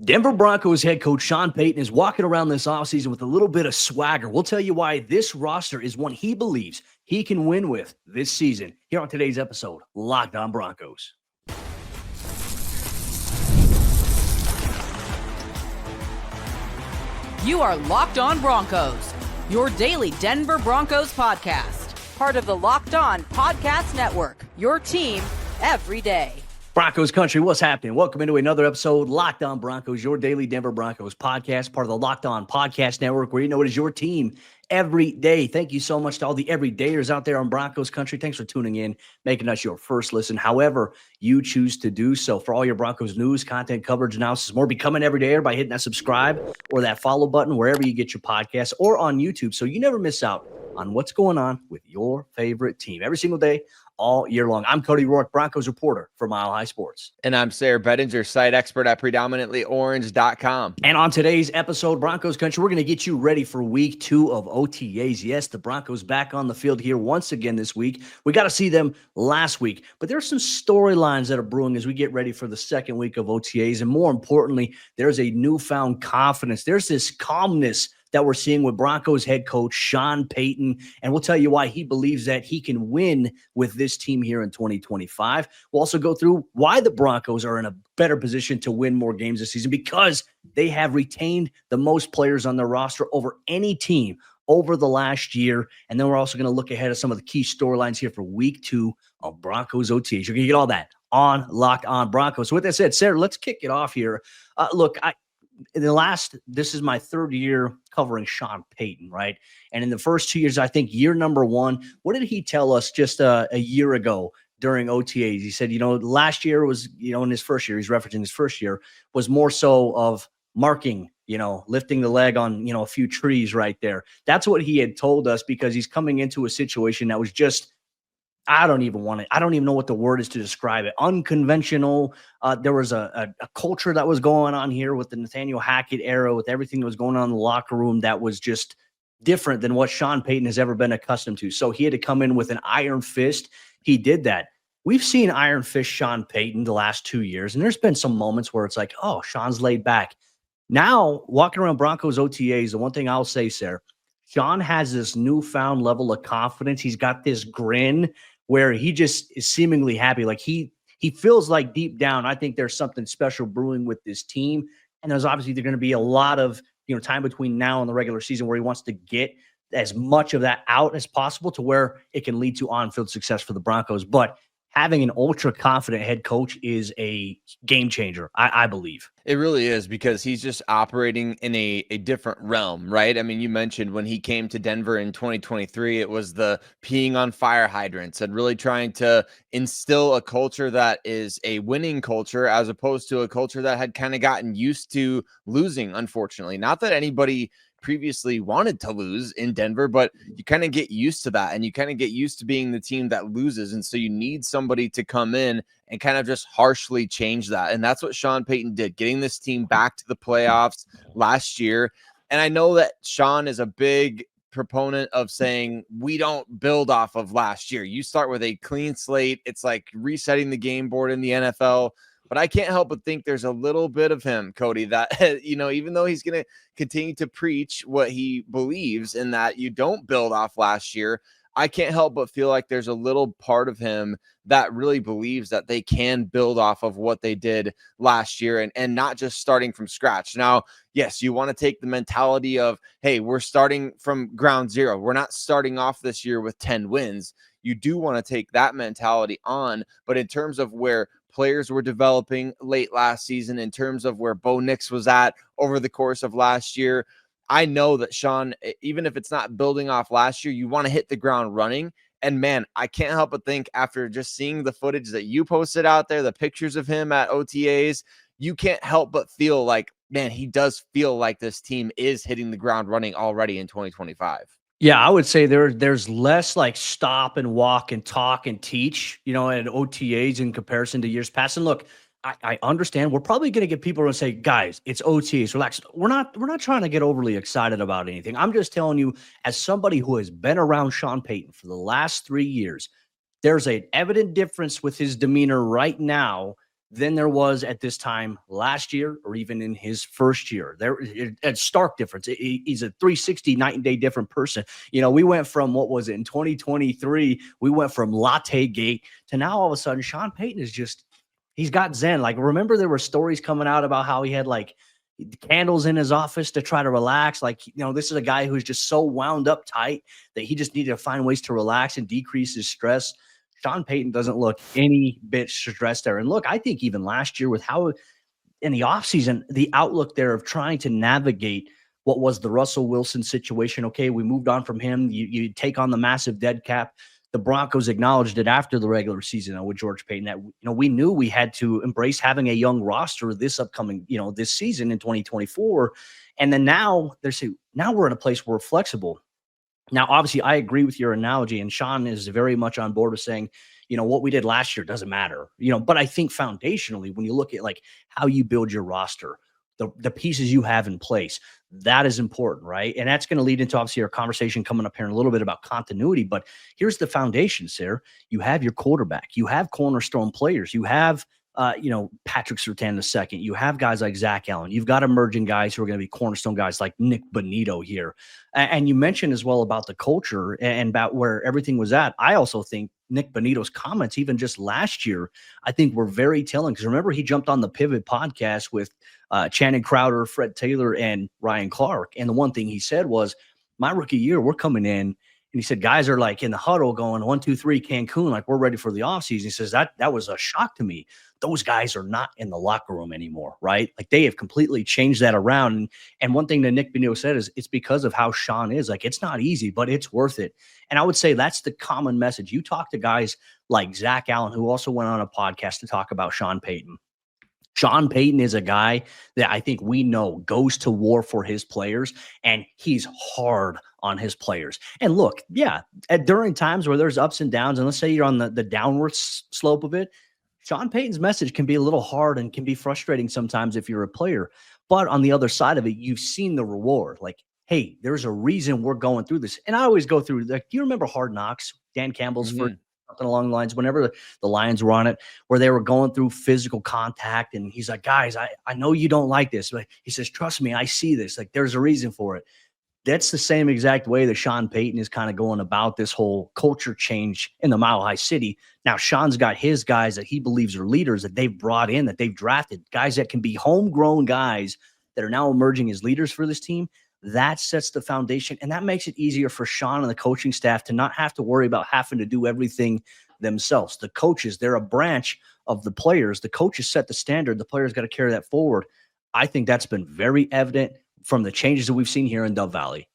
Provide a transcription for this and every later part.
Denver Broncos head coach Sean Payton is walking around this offseason with a little bit of swagger. We'll tell you why this roster is one he believes he can win with this season. Here on today's episode, Locked On Broncos. You are Locked On Broncos, your daily Denver Broncos podcast. Part of the Locked On Podcast Network, your team every day. Broncos Country, what's happening? Welcome into another episode, Locked On Broncos, your daily Denver Broncos podcast, part of the Locked On Podcast Network, where you know it is your team every day. Thank you so much to all the everydayers out there on Broncos Country. Thanks for tuning in, making us your first listen, however you choose to do so. For all your Broncos news, content, coverage, analysis, more, become an everydayer by hitting that subscribe or that follow button wherever you get your podcasts or on YouTube, so you never miss out on what's going on with your favorite team every single day, all year long. I'm Cody Roark, Broncos reporter for Mile High Sports. And I'm Sayre Bedinger, site expert at predominantlyorange.com. And on today's episode, Broncos Country, we're going to get you ready for week 2 of OTAs. Yes, the Broncos back on the field here once again this week. We got to see them last week, but there's some storylines that are brewing as we get ready for the second week of OTAs. And more importantly, there's a newfound confidence. There's this calmness that we're seeing with Broncos head coach Sean Payton, and we'll tell you why he believes that he can win with this team here in 2025. We'll also go through why the Broncos are in a better position to win more games this season, because they have retained the most players on their roster over any team over the last year. And then we're also going to look ahead at some of the key storylines here for week 2 of Broncos OTAs. You're going to get all that on Locked On Broncos. So with that said, Sayre, let's kick it off here. This is my third year covering Sean Payton, right? And in the first 2 years, I think year number 1, what did he tell us just a year ago during OTAs? He said, last year was, in his first year, he's referencing his first year, was more so of marking, lifting the leg on, a few trees right there. That's what he had told us, because he's coming into a situation that was just, I don't even know what the word is to describe it. Unconventional. There was a culture that was going on here with the Nathaniel Hackett era, with everything that was going on in the locker room that was just different than what Sean Payton has ever been accustomed to. So he had to come in with an iron fist. He did that. We've seen iron fist Sean Payton the last 2 years, and there's been some moments where it's like, oh, Sean's laid back. Now, walking around Broncos OTAs, the one thing I'll say, Sayre, Sean has this newfound level of confidence. He's got this grin where he just is seemingly happy. Like he feels like deep down, I think there's something special brewing with this team. And there's obviously going to be a lot of, time between now and the regular season where he wants to get as much of that out as possible to where it can lead to on-field success for the Broncos. But having an ultra-confident head coach is a game changer, I believe. It really is, because he's just operating in a different realm, right? I mean, you mentioned when he came to Denver in 2023, it was the peeing on fire hydrants and really trying to instill a culture that is a winning culture, as opposed to a culture that had kind of gotten used to losing, unfortunately. Not that anybody previously wanted to lose in Denver, but you kind of get used to that, and you kind of get used to being the team that loses. And so you need somebody to come in and kind of just harshly change that. And that's what Sean Payton did, getting this team back to the playoffs last year. And I know that Sean is a big proponent of saying we don't build off of last year. You start with a clean slate. It's like resetting the game board in the NFL. But I can't help but think there's a little bit of him, Cody, that, even though he's going to continue to preach what he believes in that you don't build off last year, I can't help but feel like there's a little part of him that really believes that they can build off of what they did last year and not just starting from scratch. Now, yes, you want to take the mentality of, hey, we're starting from ground zero. We're not starting off this year with 10 wins. You do want to take that mentality on, but in terms of where players were developing late last season, in terms of where Bo Nix was at over the course of last year, I know that Sean, even if it's not building off last year, you want to hit the ground running. And man, I can't help but think, after just seeing the footage that you posted out there, the pictures of him at OTAs, you can't help but feel like, man, he does feel like this team is hitting the ground running already in 2025. Yeah, I would say there's less like stop and walk and talk and teach, at OTAs in comparison to years past. And look, I understand we're probably going to get people to say, guys, it's OTAs, relax. We're not trying to get overly excited about anything. I'm just telling you, as somebody who has been around Sean Payton for the last 3 years, there's an evident difference with his demeanor right now than there was at this time last year or even in his first year. A stark difference. He's a 360 night and day different person. We went from, what was it, in 2023, we went from latte gate to now all of a sudden Sean Payton is just, he's got zen. Like, remember there were stories coming out about how he had like candles in his office to try to relax. Like, this is a guy who's just so wound up tight that he just needed to find ways to relax and decrease his stress. Sean Payton doesn't look any bit stressed there. And look, I think even last year with how in the offseason, the outlook there of trying to navigate what was the Russell Wilson situation. Okay, we moved on from him. You take on the massive dead cap. The Broncos acknowledged it after the regular season with George Payton that, we knew we had to embrace having a young roster this upcoming, this season in 2024. And then now now we're in a place where we're flexible. Now, obviously, I agree with your analogy, and Sean is very much on board with saying, what we did last year doesn't matter, but I think foundationally, when you look at like how you build your roster, the pieces you have in place, that is important, right? And that's going to lead into obviously our conversation coming up here in a little bit about continuity. But here's the foundation, Sayre. You have your quarterback, you have cornerstone players, you have Patrick Surtain II. You have guys like Zach Allen. You've got emerging guys who are going to be cornerstone guys like Nick Bonito here. And you mentioned as well about the culture and about where everything was at. I also think Nick Bonito's comments, even just last year, I think were very telling. Because remember, he jumped on the Pivot podcast with Channing Crowder, Fred Taylor, and Ryan Clark. And the one thing he said was, my rookie year, we're coming in. And he said, guys are like in the huddle going 1, 2, 3 Cancun, like we're ready for the offseason. He says that was a shock to me. Those guys are not in the locker room anymore, right? Like they have completely changed that around. And one thing that Nick Bonito said is it's because of how Sean is. Like, it's not easy, but it's worth it. And I would say that's the common message. You talk to guys like Zach Allen, who also went on a podcast to talk about Sean Payton. Sean Payton is a guy that I think we know goes to war for his players, and he's hard on his players. And look, during times where there's ups and downs, and let's say you're on the downward slope of it, Sean Payton's message can be a little hard and can be frustrating sometimes if you're a player. But on the other side of it, you've seen the reward. Like, hey, there's a reason we're going through this. And I always go through, like, do you remember Hard Knocks? Dan Campbell's for something along the lines, whenever the Lions were on it, where they were going through physical contact. And he's like, guys, I know you don't like this, but he says, trust me, I see this. Like, there's a reason for it. That's the same exact way that Sean Payton is kind of going about this whole culture change in the Mile High City. Now, Sean's got his guys that he believes are leaders that they've brought in, that they've drafted, guys that can be homegrown guys that are now emerging as leaders for this team. That sets the foundation, and that makes it easier for Sean and the coaching staff to not have to worry about having to do everything themselves. The coaches, they're a branch of the players. The coaches set the standard. The players got to carry that forward. I think that's been very evident from the changes that we've seen here in Dove Valley.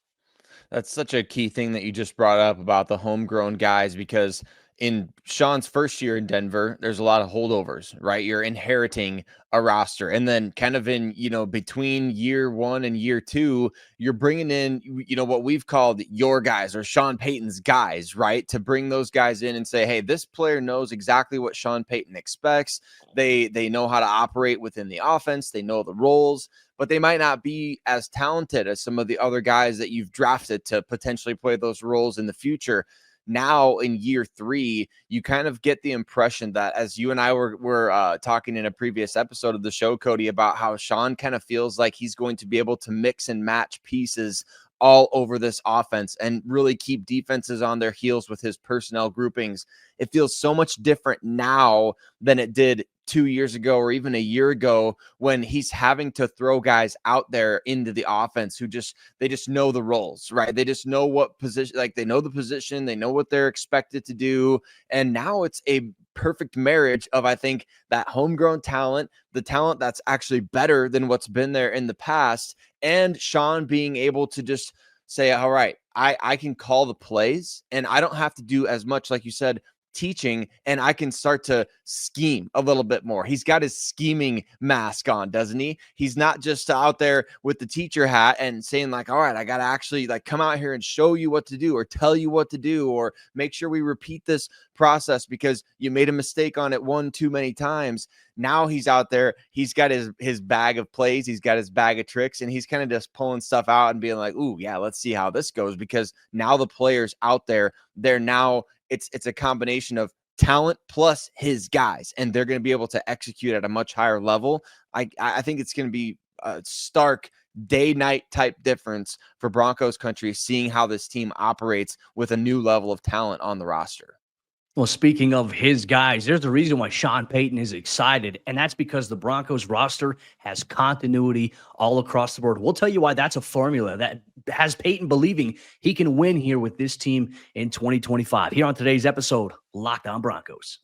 That's such a key thing that you just brought up about the homegrown guys, because in Sean's first year in Denver, there's a lot of holdovers, right? You're inheriting a roster. And then kind of in, between year 1 and year 2, you're bringing in, what we've called your guys or Sean Payton's guys, right? To bring those guys in and say, hey, this player knows exactly what Sean Payton expects. They know how to operate within the offense. They know the roles, but they might not be as talented as some of the other guys that you've drafted to potentially play those roles in the future. Now in year 3, you kind of get the impression that, as you and I were talking in a previous episode of the show, Cody, about how Sean kind of feels like he's going to be able to mix and match pieces all over this offense and really keep defenses on their heels with his personnel groupings. It feels so much different now than it did 2 years ago or even a year ago, when he's having to throw guys out there into the offense who they just know the roles, right? They just know what position, like they know the position, they know what they're expected to do. And now it's a perfect marriage of, I think, that homegrown talent, the talent that's actually better than what's been there in the past, and Sean being able to just say, all right, I can call the plays and I don't have to do as much, like you said, teaching, and I can start to scheme a little bit more. He's got his scheming mask on, doesn't he? He's not just out there with the teacher hat and saying like, all right, I got to actually like come out here and show you what to do or tell you what to do or make sure we repeat this process because you made a mistake on it one too many times. Now he's out there, he's got his bag of plays, he's got his bag of tricks, and he's kind of just pulling stuff out and being like, ooh, yeah, let's see how this goes, because now the players out there, they're now it's a combination of talent plus his guys, and they're going to be able to execute at a much higher level. I think it's going to be a stark day-night type difference for Broncos country, seeing how this team operates with a new level of talent on the roster. Well, speaking of his guys, there's a reason why Sean Payton is excited, and that's because the Broncos roster has continuity all across the board. We'll tell you why that's a formula that has Payton believing he can win here with this team in 2025. Here on today's episode, Locked On Broncos.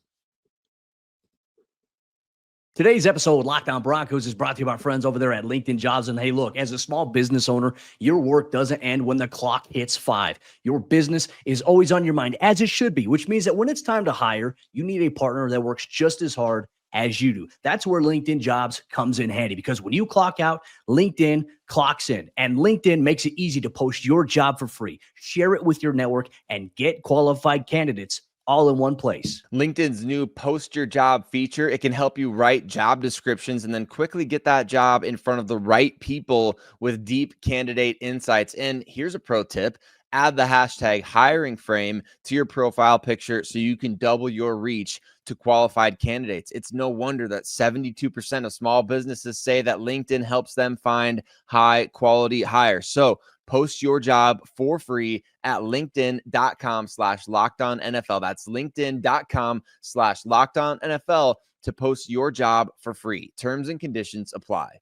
Today's episode of Locked On Broncos is brought to you by our friends over there at LinkedIn Jobs. And hey, look, as a small business owner, your work doesn't end when the clock hits 5. Your business is always on your mind, as it should be, which means that when it's time to hire, you need a partner that works just as hard as you do. That's where LinkedIn Jobs comes in handy, because when you clock out, LinkedIn clocks in, and LinkedIn makes it easy to post your job for free, share it with your network, and get qualified candidates all in one place. LinkedIn's new Post Your Job feature, it can help you write job descriptions and then quickly get that job in front of the right people with deep candidate insights. And here's a pro tip: add the hashtag hiring frame to your profile picture so you can double your reach to qualified candidates. It's no wonder that 72% of small businesses say that LinkedIn helps them find high quality hires. So post your job for free at linkedin.com/lockedonnfl. That's linkedin.com/lockedonnfl to post your job for free. Terms and conditions apply.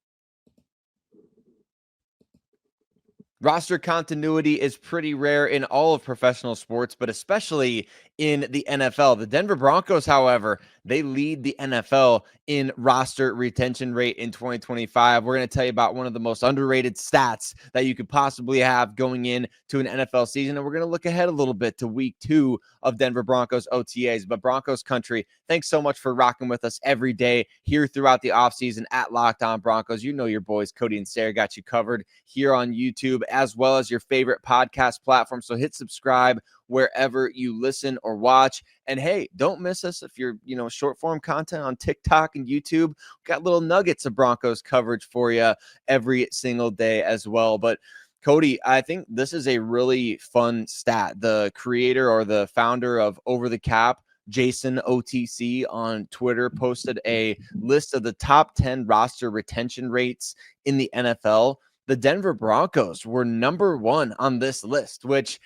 Roster continuity is pretty rare in all of professional sports, but especially in the NFL. The Denver Broncos, however, they lead the NFL in roster retention rate in 2025. We're going to tell you about one of the most underrated stats that you could possibly have going into an NFL season. And we're going to look ahead a little bit to week 2 of Denver Broncos OTAs. But Broncos country, thanks so much for rocking with us every day here throughout the offseason at Locked On Broncos. You know your boys, Cody and Sayre, got you covered here on YouTube as well as your favorite podcast platform. So hit subscribe wherever you listen or watch. And hey, don't miss us if you're, short form content on TikTok and YouTube. We've got little nuggets of Broncos coverage for you every single day as well. But Cody, I think this is a really fun stat. The creator or the founder of Over the Cap, Jason OTC on Twitter, posted a list of the top 10 roster retention rates in the NFL. The Denver Broncos were number 1 on this list, which,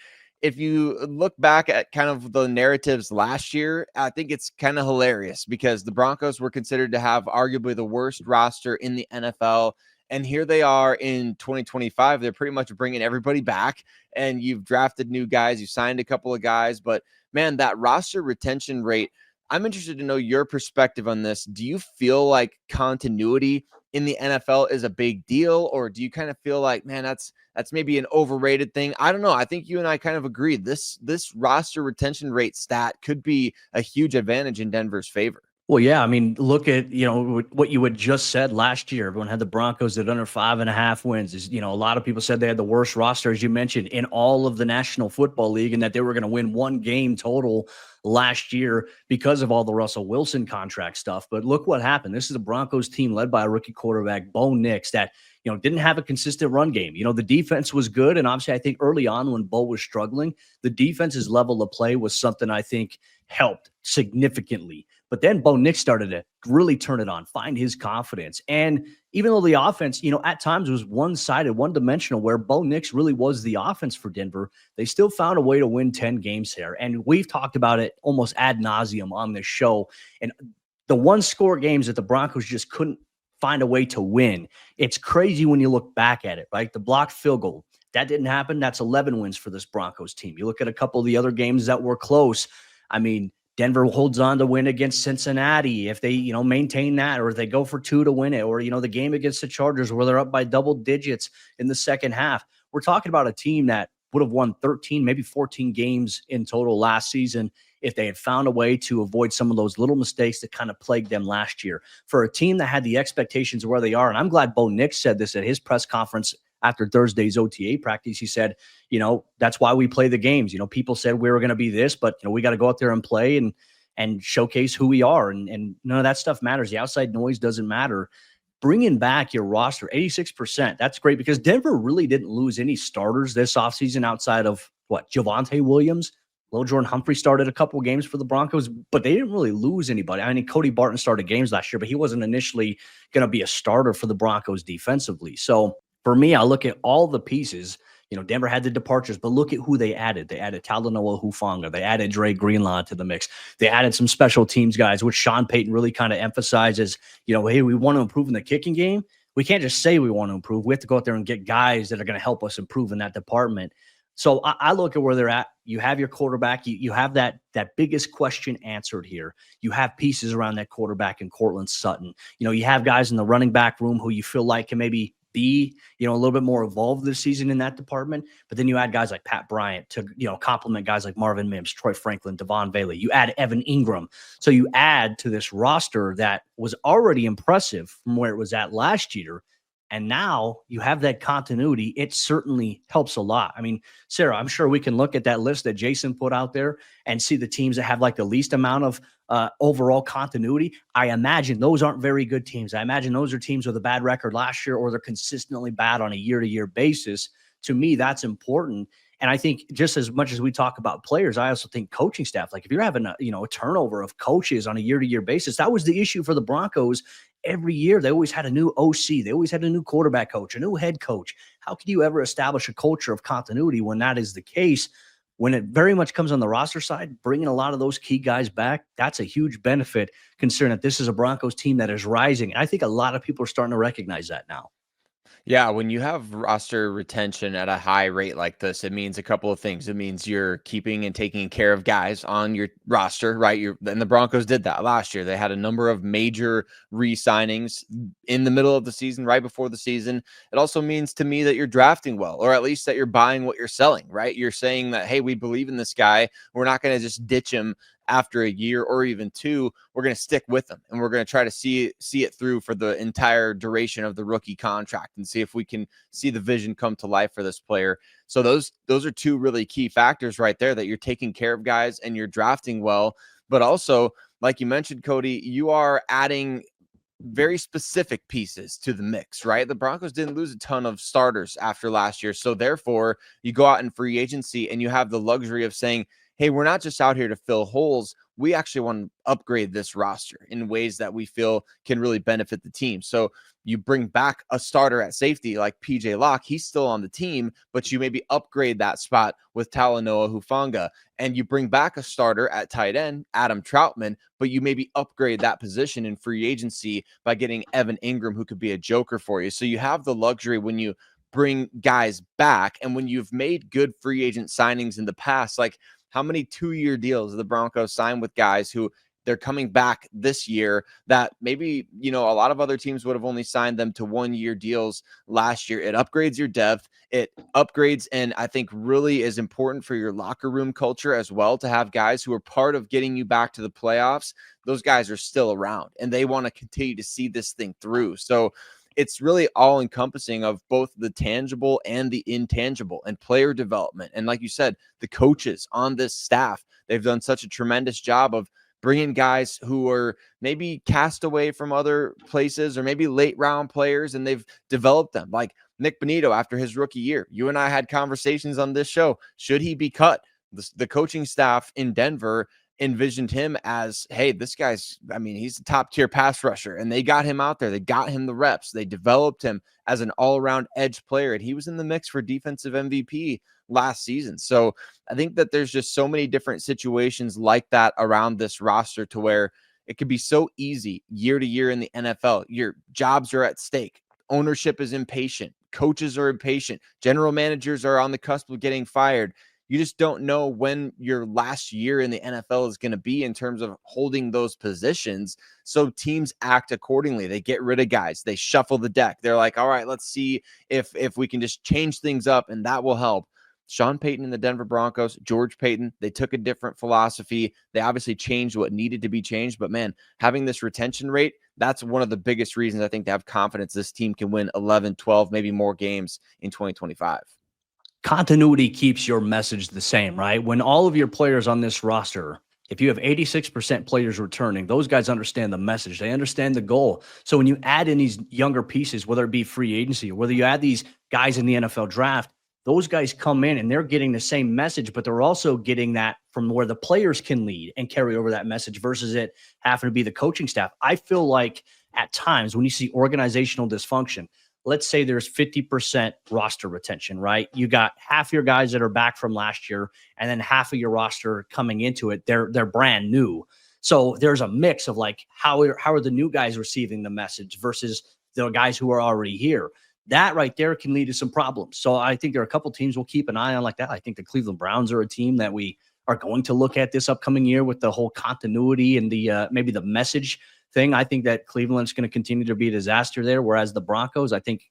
if you look back at kind of the narratives last year, I think it's kind of hilarious because the Broncos were considered to have arguably the worst roster in the NFL. And here they are in 2025. They're pretty much bringing everybody back, and you've drafted new guys. You signed a couple of guys, but man, that roster retention rate, I'm interested to know your perspective on this. Do you feel like continuity in the NFL is a big deal, or do you kind of feel like, man, that's maybe an overrated thing? I don't know. I think you and I kind of agree. This roster retention rate stat could be a huge advantage in Denver's favor. Well, yeah, I mean, look at, what you had just said last year. Everyone had the Broncos at under 5.5 wins. A lot of people said they had the worst roster, as you mentioned, in all of the National Football League, and that they were going to win 1 game total last year because of all the Russell Wilson contract stuff. But look what happened. This is a Broncos team led by a rookie quarterback, Bo Nix, that didn't have a consistent run game. The defense was good. And obviously, I think early on when Bo was struggling, the defense's level of play was something I think helped significantly. But then Bo Nix started to really turn it on, find his confidence. And even though the offense, at times was one-sided, one-dimensional, where Bo Nix really was the offense for Denver, they still found a way to win 10 games here. And we've talked about it almost ad nauseum on this show. And the one-score games that the Broncos just couldn't find a way to win, it's crazy when you look back at it, right? The blocked field goal, that didn't happen. That's 11 wins for this Broncos team. You look at a couple of the other games that were close. I mean, Denver holds on to win against Cincinnati if they, maintain that, or if they go for 2 to win it, or, the game against the Chargers where they're up by double digits in the second half. We're talking about a team that would have won 13, maybe 14 games in total last season if they had found a way to avoid some of those little mistakes that kind of plagued them last year. For a team that had the expectations where they are, and I'm glad Bo Nix said this at his press conference after Thursday's OTA practice. He said, that's why we play the games. People said we were going to be this, but we got to go out there and play and showcase who we are. And none of that stuff matters. The outside noise doesn't matter. Bringing back your roster, 86%, that's great, because Denver really didn't lose any starters this offseason outside of Javonte Williams. Lil Jordan Humphrey started a couple of games for the Broncos, but they didn't really lose anybody. I mean, Cody Barton started games last year, but he wasn't initially going to be a starter for the Broncos defensively. So for me, I look at all the pieces. Denver had the departures, but look at who they added. They added Talanoa Hufanga. They added Dre Greenlaw to the mix. They added some special teams guys, which Sean Payton really kind of emphasizes, hey, we want to improve in the kicking game. We can't just say we want to improve. We have to go out there and get guys that are going to help us improve in that department. So I look at where they're at. You have your quarterback. You have that biggest question answered here. You have pieces around that quarterback in Cortland Sutton. You have guys in the running back room who you feel like can maybe be, a little bit more evolved this season in that department. But then you add guys like Pat Bryant to, complement guys like Marvin Mims, Troy Franklin, Devon Bailey. You add Evan Ingram. So you add to this roster that was already impressive from where it was at last year. And now you have that continuity. It certainly helps a lot. I mean, Sayre, I'm sure we can look at that list that Jason put out there and see the teams that have like the least amount of overall continuity. I imagine those aren't very good teams. I imagine those are teams with a bad record last year, or they're consistently bad on a year-to-year basis. To me, that's important. And I think just as much as we talk about players, I also think coaching staff, like if you're having a turnover of coaches on a year-to-year basis, that was the issue for the Broncos. Every year, they always had a new OC. They always had a new quarterback coach, a new head coach. How could you ever establish a culture of continuity when that is the case? When it very much comes on the roster side, bringing a lot of those key guys back, that's a huge benefit considering that this is a Broncos team that is rising. And I think a lot of people are starting to recognize that now. Yeah, when you have roster retention at a high rate like this, it means a couple of things. It means you're keeping and taking care of guys on your roster, right? And the Broncos did that last year. They had a number of major re-signings in the middle of the season, right before the season. It also means to me that you're drafting well, or at least that you're buying what you're selling, right? You're saying that, hey, we believe in this guy. We're not going to just ditch him after a year or even two. We're going to stick with them, and we're going to try to see it through for the entire duration of the rookie contract and see if we can see the vision come to life for this player. So those are two really key factors right there, that you're taking care of guys and you're drafting well. But also, like you mentioned, Cody, you are adding very specific pieces to the mix, right? The Broncos didn't lose a ton of starters after last year. So therefore, you go out in free agency and you have the luxury of saying, hey, we're not just out here to fill holes. We actually want to upgrade this roster in ways that we feel can really benefit the team. So you bring back a starter at safety like PJ Locke. He's still on the team, but you maybe upgrade that spot with Talanoa Hufanga. And you bring back a starter at tight end, Adam Troutman, but you maybe upgrade that position in free agency by getting Evan Ingram, who could be a joker for you. So you have the luxury when you bring guys back, and when you've made good free agent signings in the past, like how many 2-year deals the Broncos signed with guys who they're coming back this year that maybe, a lot of other teams would have only signed them to 1-year deals last year. It upgrades your depth. It upgrades, and I think really is important for your locker room culture as well, to have guys who are part of getting you back to the playoffs. Those guys are still around and they want to continue to see this thing through. So it's really all encompassing of both the tangible and the intangible and player development. And like you said, the coaches on this staff, they've done such a tremendous job of bringing guys who are maybe cast away from other places or maybe late round players, and they've developed them. Like Nick Bonito after his rookie year, you and I had conversations on this show. Should he be cut? The coaching staff in Denver envisioned him as, hey, this guy's, he's a top tier pass rusher, and they got him out there. They got him the reps. They developed him as an all around edge player, and he was in the mix for defensive MVP last season. So I think that there's just so many different situations like that around this roster to where it could be so easy year to year in the NFL. Your jobs are at stake. Ownership is impatient. Coaches are impatient. General managers are on the cusp of getting fired. You just don't know when your last year in the NFL is going to be in terms of holding those positions. So teams act accordingly. They get rid of guys. They shuffle the deck. They're like, all right, let's see if we can just change things up, and that will help. Sean Payton and the Denver Broncos, George Payton, they took a different philosophy. They obviously changed what needed to be changed. But, man, having this retention rate, that's one of the biggest reasons I think to have confidence this team can win 11, 12, maybe more games in 2025. Continuity keeps your message the same, right? When all of your players on this roster, if you have 86% players returning, those guys understand the message. They understand the goal. So when you add in these younger pieces, whether it be free agency or whether you add these guys in the NFL draft, those guys come in and they're getting the same message, but they're also getting that from where the players can lead and carry over that message versus it having to be the coaching staff. I feel like at times when you see organizational dysfunction, let's say there's 50% roster retention, right? You got half your guys that are back from last year and then half of your roster coming into it. They're brand new. So there's a mix of like, how are the new guys receiving the message versus the guys who are already here? That right there can lead to some problems. So I think there are a couple teams we'll keep an eye on like that. I think the Cleveland Browns are a team that we are going to look at this upcoming year with the whole continuity and the maybe the message thing. I think that Cleveland's going to continue to be a disaster there. Whereas the Broncos, I think,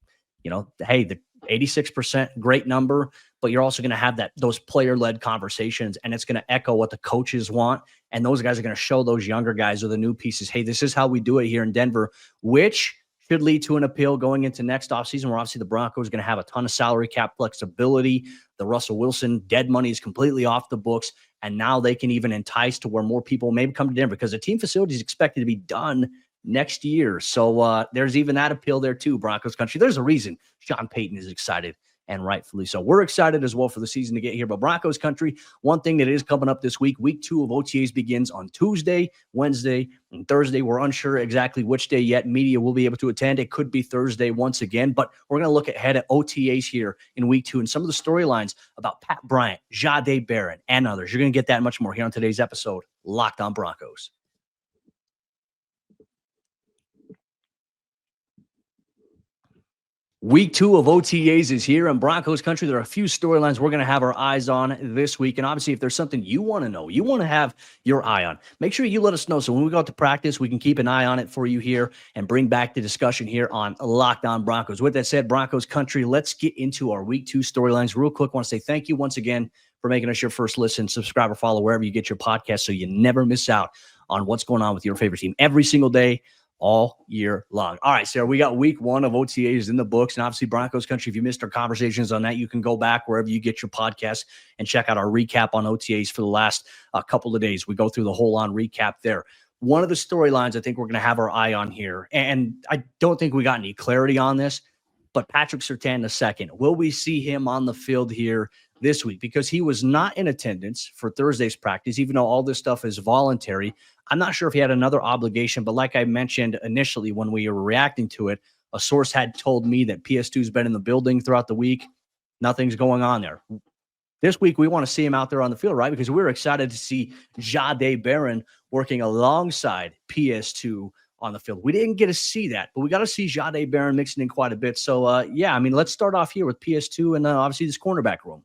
hey, the 86%, great number, but you're also going to have those player-led conversations, and it's going to echo what the coaches want. And those guys are going to show those younger guys or the new pieces, hey, this is how we do it here in Denver, which should lead to an appeal going into next offseason, where obviously the Broncos are going to have a ton of salary cap flexibility. The Russell Wilson dead money is completely off the books, and now they can even entice to where more people maybe come to Denver because the team facility is expected to be done next year. So there's even that appeal there too, Broncos country. There's a reason Sean Payton is excited, and rightfully so. We're excited as well for the season to get here. But Broncos country, one thing that is coming up this week, week 2 of OTAs begins on Tuesday, Wednesday, and Thursday. We're unsure exactly which day yet. Media will be able to attend. It could be Thursday once again, but we're going to look ahead at OTAs here in week 2 and some of the storylines about Pat Bryant, Jahdae Barron, and others. You're going to get that and much more here on today's episode, Locked on Broncos. Week 2 of OTAs is here in Broncos country. There are a few storylines we're going to have our eyes on this week. And obviously, if there's something you want to know, you want to have your eye on, make sure you let us know. So when we go out to practice, we can keep an eye on it for you here and bring back the discussion here on Locked on Broncos. With that said, Broncos country, let's get into our week 2 storylines real quick. I want to say thank you once again for making us your first listen, subscribe or follow wherever you get your podcast so you never miss out on what's going on with your favorite team every single day, all year long. All right, Sarah, we got week 1 of OTAs in the books. And obviously, Broncos country, if you missed our conversations on that, you can go back wherever you get your podcast and check out our recap on OTAs for the last couple of days. We go through the whole on recap there. One of the storylines I think we're going to have our eye on here, and I don't think we got any clarity on this, but Patrick Surtain II, will we see him on the field here this week? Because he was not in attendance for Thursday's practice, even though all this stuff is voluntary. I'm not sure if he had another obligation, but like I mentioned initially when we were reacting to it, a source had told me that PS2's been in the building throughout the week. Nothing's going on there. This week, we want to see him out there on the field, right? Because we're excited to see Jahdae Barron working alongside PS2 on the field. We didn't get to see that, but we got to see Jahdae Barron mixing in quite a bit. So, yeah, I mean, let's start off here with PS2 and obviously this cornerback room.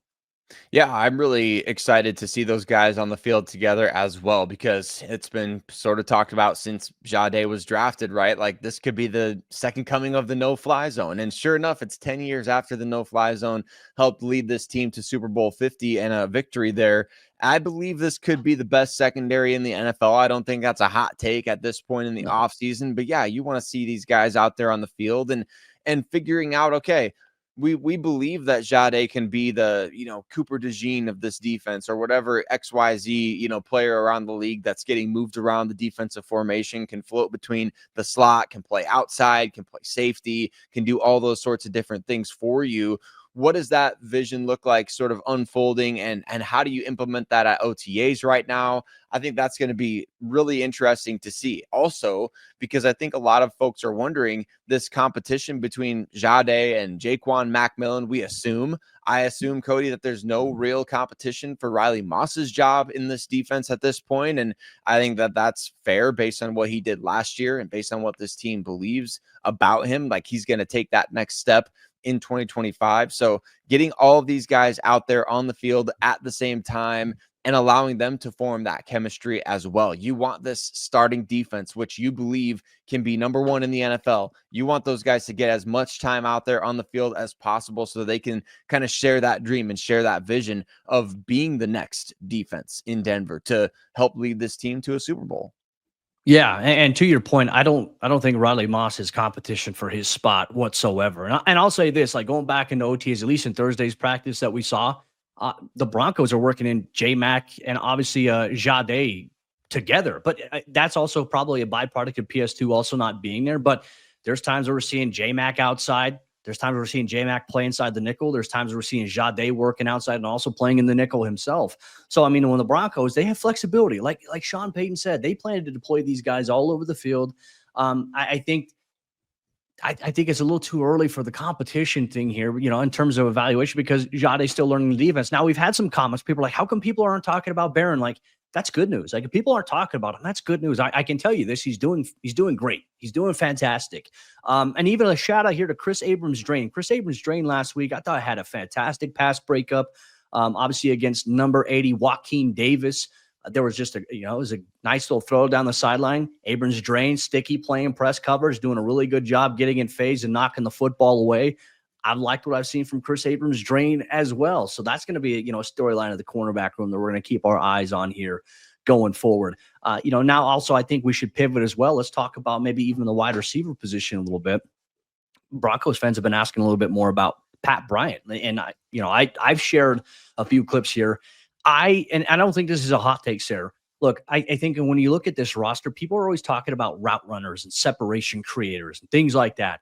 Yeah, I'm really excited to see those guys on the field together as well, because it's been sort of talked about since Jahdae was drafted, right? Like this could be the second coming of the no-fly zone. And sure enough, it's 10 years after the no-fly zone helped lead this team to Super Bowl 50 and a victory there. I believe this could be the best secondary in the NFL. I don't think that's a hot take at this point in the offseason. But yeah, you want to see these guys out there on the field and figuring out, okay, we believe that Jahdae can be the, Cooper DeJean of this defense or whatever XYZ, player around the league that's getting moved around the defensive formation, can float between the slot, can play outside, can play safety, can do all those sorts of different things for you. What does that vision look like sort of unfolding, and how do you implement that at OTAs right now? I think that's going to be really interesting to see. Also, because I think a lot of folks are wondering this competition between Jahdae and Jaquan McMillan. I assume, Cody, that there's no real competition for Riley Moss's job in this defense at this point. And I think that that's fair based on what he did last year and based on what this team believes about him. Like he's going to take that next step in 2025. So getting all of these guys out there on the field at the same time and allowing them to form that chemistry as well. You want this starting defense, which you believe can be number 1 in the NFL. You want those guys to get as much time out there on the field as possible so they can kind of share that dream and share that vision of being the next defense in Denver to help lead this team to a Super Bowl. Yeah, and to your point, I don't think Riley Moss is competition for his spot whatsoever. And I'll say this, like going back into OTAs, at least in Thursday's practice that we saw, the Broncos are working in J-Mac and obviously Jahdae together. But that's also probably a byproduct of PS2 also not being there. But there's times where we're seeing J-Mac outside, There's times we're seeing J-Mac play inside the nickel. There's times we're seeing Jahdae working outside and also playing in the nickel himself. So, I mean, when the Broncos, they have flexibility. Like Sean Payton said, they plan to deploy these guys all over the field. I think it's a little too early for the competition thing here, in terms of evaluation, because Jahdae's still learning the defense. Now, we've had some comments. People are like, how come people aren't talking about Barron? Like, that's good news. Like, if people aren't talking about him, that's good news. I can tell you this. He's doing great. He's doing fantastic. And even a shout out here to Chris Abrams-Drain. Chris Abrams-Drain last week, I thought I had a fantastic pass breakup, obviously against number 80, Joaquin Davis. There was just it was a nice little throw down the sideline. Abrams-Drain, sticky, playing press coverage, doing a really good job getting in phase and knocking the football away. I've liked what I've seen from Chris Abrams-Drain as well. So that's going to be, a storyline of the cornerback room that we're going to keep our eyes on here going forward. Now also I think we should pivot as well. Let's talk about maybe even the wide receiver position a little bit. Broncos fans have been asking a little bit more about Pat Bryant. And I've shared a few clips here. I don't think this is a hot take, Sayre. Look, I think when you look at this roster, people are always talking about route runners and separation creators and things like that.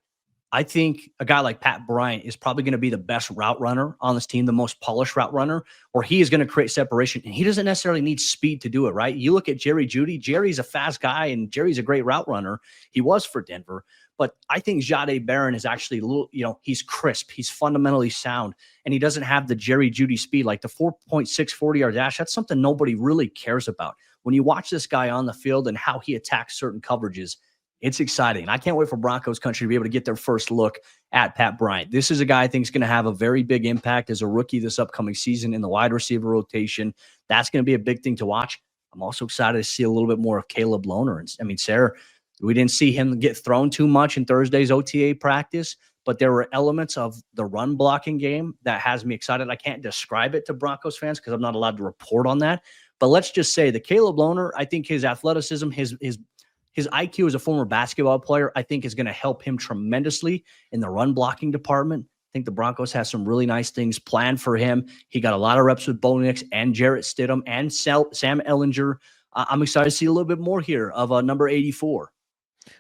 I think a guy like Pat Bryant is probably going to be the best route runner on this team, the most polished route runner, or he is going to create separation. And he doesn't necessarily need speed to do it, right? You look at Jerry Jeudy. Jerry's a fast guy, and Jerry's a great route runner. He was for Denver. But I think Jahdae Barron is actually a little, he's crisp. He's fundamentally sound, and he doesn't have the Jerry Jeudy speed. Like the 4.6 40-yard dash, that's something nobody really cares about. When you watch this guy on the field and how he attacks certain coverages, it's exciting. I can't wait for Broncos Country to be able to get their first look at Pat Bryant. This is a guy I think is going to have a very big impact as a rookie this upcoming season in the wide receiver rotation. That's going to be a big thing to watch. I'm also excited to see a little bit more of Caleb Lohner. And I mean, Sayre, we didn't see him get thrown too much in Thursday's OTA practice, but there were elements of the run blocking game that has me excited. I can't describe it to Broncos fans because I'm not allowed to report on that. But let's just say that Caleb Lohner, I think his athleticism, his IQ as a former basketball player, I think is going to help him tremendously in the run blocking department. I think the Broncos have some really nice things planned for him. He got a lot of reps with Bo Nix and Jarrett Stidham and Sam Ehlinger. I'm excited to see a little bit more here of number 84.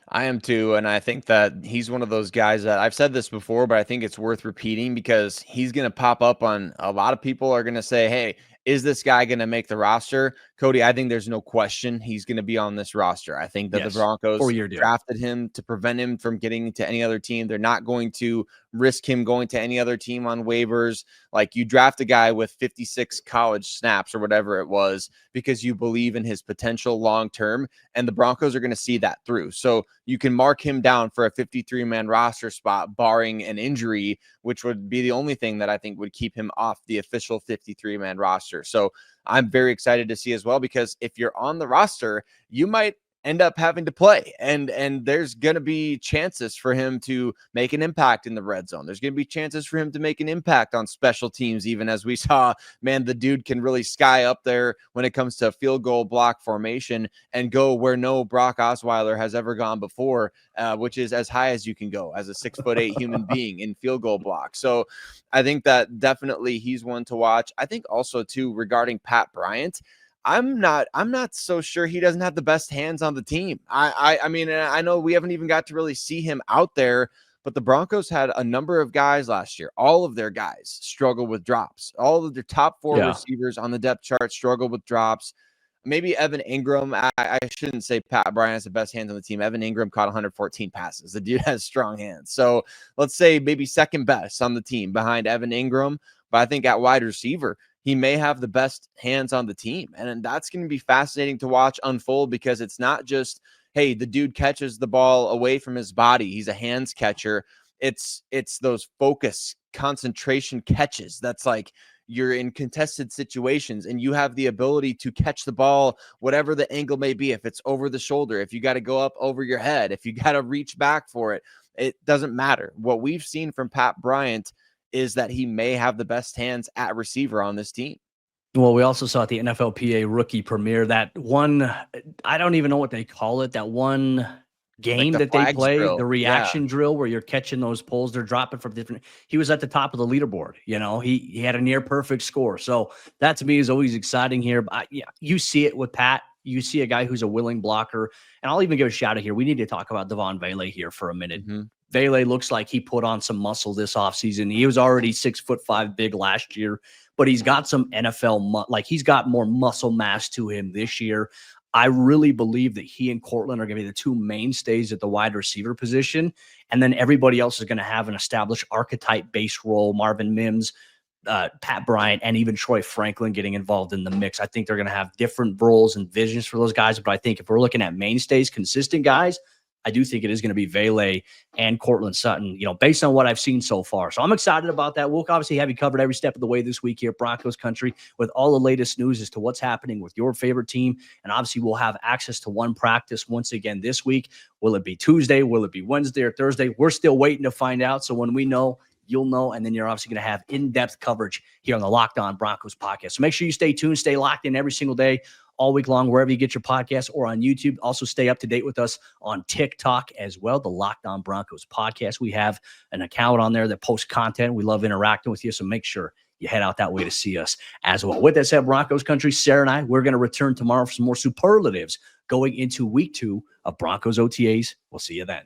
I am too, and I think that he's one of those guys that I've said this before, but I think it's worth repeating because he's going to pop up on a lot of people are going to say, hey, is this guy going to make the roster? Cody, I think there's no question he's going to be on this roster. I think that the Broncos drafted him to prevent him from getting to any other team. They're not going to risk him going to any other team on waivers. Like, you draft a guy with 56 college snaps or whatever it was because you believe in his potential long term, and the Broncos are going to see that through. So you can mark him down for a 53-man roster spot, barring an injury, which would be the only thing that I think would keep him off the official 53-man roster. So I'm very excited to see as well, because if you're on the roster, you might end up having to play, and there's going to be chances for him to make an impact in the red zone. There's going to be chances for him to make an impact on special teams, even as we saw, man, the dude can really sky up there when it comes to field goal block formation and go where no Brock Osweiler has ever gone before, which is as high as you can go as a 6'8" human being in field goal block. So I think that definitely he's one to watch. I think also too, regarding Pat Bryant, I'm not so sure he doesn't have the best hands on the team. I mean, I know we haven't even got to really see him out there, but the Broncos had a number of guys last year. All of their guys struggle with drops. All of their top four receivers on the depth chart struggle with drops. Maybe Evan Ingram. I shouldn't say Pat Bryant has the best hands on the team. Evan Ingram caught 114 passes. The dude has strong hands. So let's say maybe second best on the team behind Evan Ingram. But I think at wide receiver, he may have the best hands on the team. And that's going to be fascinating to watch unfold, because it's not just, hey, the dude catches the ball away from his body. He's a hands catcher. It's those focus, concentration catches. That's like, you're in contested situations and you have the ability to catch the ball, whatever the angle may be. If it's over the shoulder, if you got to go up over your head, if you got to reach back for it, it doesn't matter. What we've seen from Pat Bryant is that he may have the best hands at receiver on this team. Well, we also saw at the NFLPA rookie premiere that one, I don't even know what they call it, that one game like that they play, drill. The reaction drill where you're catching those poles, they're dropping from different. He was at the top of the leaderboard. He had a near perfect score. So that to me is always exciting here. But you see it with Pat. You see a guy who's a willing blocker. And I'll even give a shout out here. We need to talk about Devon Vele here for a minute. Vele looks like he put on some muscle this offseason. He was already 6'5" big last year, but he's got some NFL, he's got more muscle mass to him this year. I really believe that he and Cortland are going to be the two mainstays at the wide receiver position. And then everybody else is going to have an established archetype base role. Marvin Mims, Pat Bryant, and even Troy Franklin getting involved in the mix. I think they're going to have different roles and visions for those guys. But I think if we're looking at mainstays, consistent guys, I do think it is going to be Vele and Cortland Sutton, based on what I've seen so far. So I'm excited about that. We'll obviously have you covered every step of the way this week here at Broncos Country with all the latest news as to what's happening with your favorite team. And obviously we'll have access to one practice once again this week. Will it be Tuesday? Will it be Wednesday or Thursday? We're still waiting to find out. So when we know, you'll know, and then you're obviously going to have in-depth coverage here on the Locked On Broncos podcast. So make sure you stay tuned, stay locked in every single day, all week long, wherever you get your podcasts or on YouTube. Also stay up to date with us on TikTok as well, the Locked On Broncos podcast. We have an account on there that posts content. We love interacting with you, so make sure you head out that way to see us as well. With that said, Broncos Country, Sayre and I, we're going to return tomorrow for some more superlatives going into week 2 of Broncos OTAs. We'll see you then.